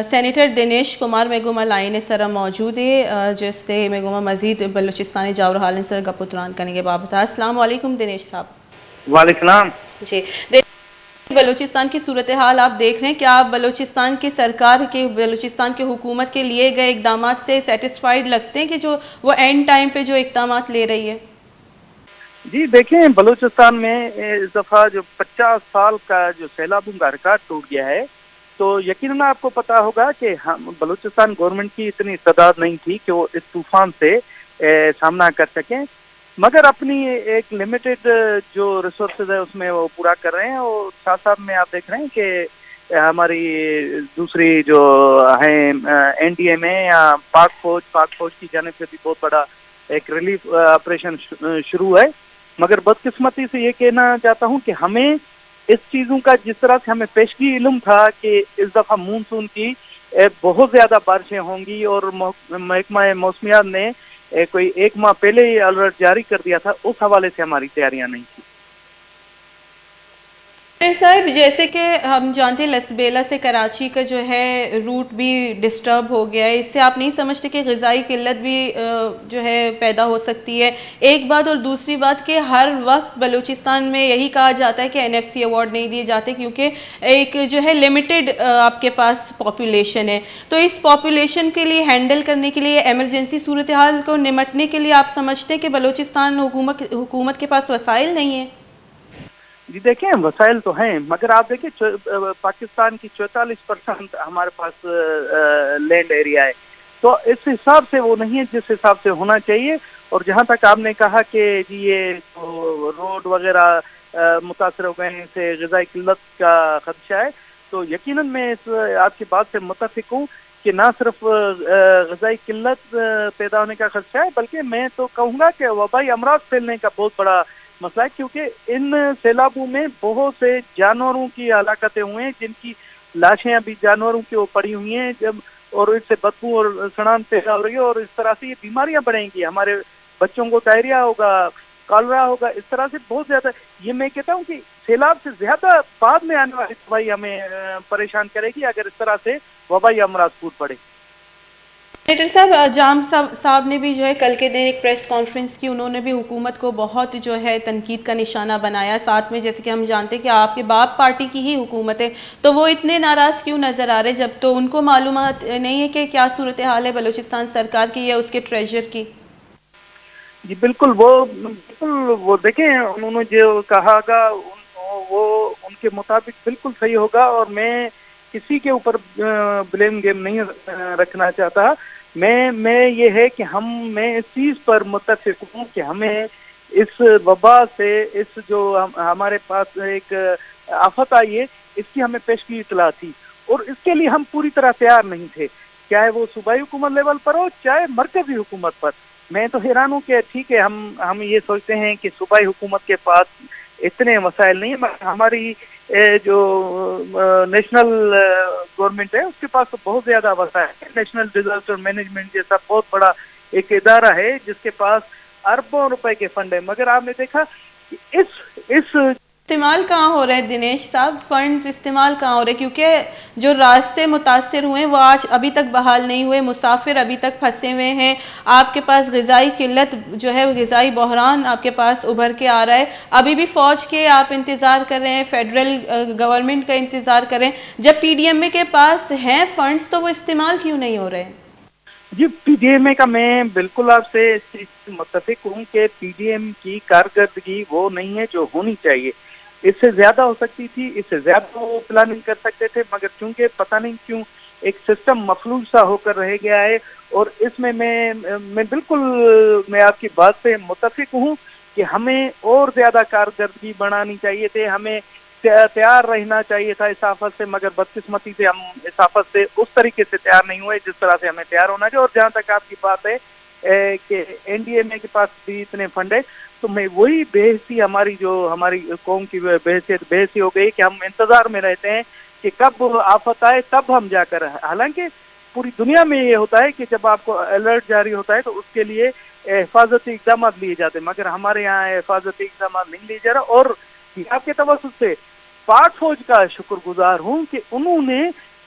Senator Dinesh Kumar میگوما line سر موجود ہے جس سے میگوما مزید بلوچستانی جاور حالن سر گپتران کرنے کے بابت. السلام علیکم دنیش صاحب. وعلیکم السلام. جی بلوچستان کی صورتحال آپ دیکھ رہے ہیں، کیا آپ بلوچستان کی سرکار کے بلوچستان کی حکومت کے لیے گئے اقدامات سے سیٹسفائیڈ لگتے ہیں کہ جو وہ اینڈ ٹائم پہ جو اقدامات لے رہی ہے؟ جی دیکھیں، بلوچستان میں اس دفعہ جو 50 سال کا جو سیلابوں کا ریکارڈ ٹوٹ گیا ہے، تو یقیناً آپ کو پتا ہوگا کہ ہم بلوچستان گورنمنٹ کی اتنی استعداد نہیں تھی کہ وہ اس طوفان سے سامنا کر سکیں، مگر اپنی ایک لمیٹڈ جو ریسورسز ہے اس میں وہ پورا کر رہے ہیں. اور ساتھ ساتھ میں آپ دیکھ رہے ہیں کہ ہماری دوسری جو ہیں این ڈی اے میں یا پاک فوج کی جانب سے بھی بہت بڑا ایک ریلیف آپریشن شروع ہے. مگر بدقسمتی سے یہ کہنا چاہتا ہوں کہ ہمیں اس چیزوں کا جس طرح سے ہمیں پیشگی علم تھا کہ اس دفعہ مونسون کی بہت زیادہ بارشیں ہوں گی، اور محکمہ موسمیات نے کوئی 1 ماہ پہلے ہی الرٹ جاری کر دیا تھا، اس حوالے سے ہماری تیاریاں نہیں تھیں. صاحب جیسے کہ ہم جانتے ہیں لسبیلا سے کراچی کا جو ہے روٹ بھی ڈسٹرب ہو گیا ہے، اس سے آپ نہیں سمجھتے کہ غذائی قلت بھی جو ہے پیدا ہو سکتی ہے؟ ایک بات، اور دوسری بات کہ ہر وقت بلوچستان میں یہی کہا جاتا ہے کہ این ایف سی ایوارڈ نہیں دیے جاتے کیونکہ ایک جو ہے لمیٹڈ آپ کے پاس پاپولیشن ہے. تو اس پاپولیشن کے لیے ہینڈل کرنے کے لیے ایمرجنسی صورتحال کو نمٹنے کے لیے آپ سمجھتے ہیں کہ بلوچستان حکومت کے پاس وسائل نہیں ہیں؟ جی دیکھیں، وسائل تو ہیں، مگر آپ دیکھیں پاکستان کی 44% ہمارے پاس لینڈ ایریا ہے، تو اس حساب سے وہ نہیں ہے جس حساب سے ہونا چاہیے. اور جہاں تک آپ نے کہا کہ جی یہ روڈ وغیرہ متاثر ہو گئے ہیں، سے غذائی قلت کا خدشہ ہے، تو یقیناً میں اس آپ کی بات سے متفق ہوں کہ نہ صرف غذائی قلت پیدا ہونے کا خدشہ ہے، بلکہ میں تو کہوں گا کہ وبائی امراض پھیلنے کا بہت بڑا مسئلہ ہے، کیونکہ ان سیلابوں میں بہت سے جانوروں کی ہلاکتیں ہوئے ہیں، جن کی لاشیں ابھی جانوروں کی پڑی ہوئی ہیں، اور اس سے بدبو اور سڑان پیدا ہو رہی ہے، اور اس طرح سے یہ بیماریاں بڑھیں گی، ہمارے بچوں کو ڈائریا ہوگا، کالرا ہوگا، اس طرح سے بہت زیادہ. یہ میں کہتا ہوں کہ سیلاب سے زیادہ بعد میں آنے والی تباہی ہمیں پریشان کرے گی اگر اس طرح سے وبائی امراض پھوٹ پڑے. سینیٹر صاحب، جام صاحب نے بھی جو ہے کل کے دن ایک پریس کانفرنس کی، انہوں نے بھی حکومت کو بہت جو ہے تنقید کا نشانہ بنایا. ساتھ میں جیسے کہ ہم جانتے ہیں کہ آپ کے باپ پارٹی کی ہی حکومت ہے، تو وہ اتنے ناراض کیوں نظر آ رہے جب تو ان کو معلومات نہیں ہے کہ کیا صورتحال ہے بلوچستان سرکار کی یا اس کے ٹریجر کی؟ جی بالکل، وہ دیکھیں انہوں نے جو کہا گا وہ ان کے مطابق بالکل صحیح ہوگا، اور میں کسی کے اوپر بلیم گیم نہیں رکھنا چاہتا. میں یہ ہے کہ میں اس چیز پر متفق ہوں کہ ہمیں اس وبا سے، اس جو ہمارے پاس ایک آفت آئی ہے، اس کی ہمیں پیشگی اطلاع تھی، اور اس کے لیے ہم پوری طرح تیار نہیں تھے، چاہے وہ صوبائی حکومت لیول پر ہو چاہے مرکزی حکومت پر. میں تو حیران ہوں کہ ٹھیک ہے ہم یہ سوچتے ہیں کہ صوبائی حکومت کے پاس اتنے وسائل نہیں ہیں، ہماری جو نیشنل گورنمنٹ ہے اس کے پاس تو بہت زیادہ وسائل ہے. نیشنل ڈیزاسٹر مینجمنٹ جیسا بہت بڑا ایک ادارہ ہے جس کے پاس اربوں روپے کے فنڈ ہے، مگر آپ نے دیکھا کہ اس استعمال کہاں ہو رہے ہیں دنیش صاحب؟ فنڈز استعمال کہاں ہو رہے ہیں؟ کیونکہ جو راستے متاثر ہوئے ہیں وہ آج ابھی تک بحال نہیں ہوئے، مسافر ابھی تک پھنسے ہوئے ہیں، آپ کے پاس غذائی قلت جو ہے غذائی بحران آپ کے پاس ابھر کے آ رہا ہے، ابھی بھی فوج کے آپ انتظار کر رہے ہیں، فیڈرل گورنمنٹ کا انتظار کر رہے ہیں. جب پی ڈی ایم اے کے پاس ہیں فنڈز تو وہ استعمال کیوں نہیں ہو رہے ہیں؟ جی پی ڈی ایم اے کا میں بالکل آپ سے اس چیز سے متفق ہوں کہ پی ڈی ایم کی کارکردگی وہ نہیں ہے جو ہونی چاہیے. اس سے زیادہ ہو سکتی تھی، اس سے زیادہ وہ پلاننگ کر سکتے تھے، مگر چونکہ پتہ نہیں کیوں ایک سسٹم مفلوج سا ہو کر رہ گیا ہے. اور اس میں بالکل میں آپ کی بات سے متفق ہوں کہ ہمیں اور زیادہ کارکردگی بڑھانی چاہیے تھے، ہمیں تیار رہنا چاہیے تھا اس آفت سے، مگر بدقسمتی سے ہم اس آفت سے اس طریقے سے تیار نہیں ہوئے جس طرح سے ہمیں تیار ہونا چاہیے. اور جہاں تک آپ کی بات ہے کہ این ڈی ایم اے کے پاس بھی اتنے فنڈ ہے، تو میں وہی بےحسی ہماری قوم کی بےحسی ہو گئی کہ ہم انتظار میں رہتے ہیں کہ کب آفت آئے تب ہم جا کر. حالانکہ پوری دنیا میں یہ ہوتا ہے کہ جب آپ کو الرٹ جاری ہوتا ہے تو اس کے لیے حفاظتی اقدامات لیے جاتے ہیں، مگر ہمارے یہاں حفاظتی اقدامات نہیں لیے جا رہا. اور آپ کے توسط سے پاک فوج کا شکر گزار ہوں کہ انہوں نے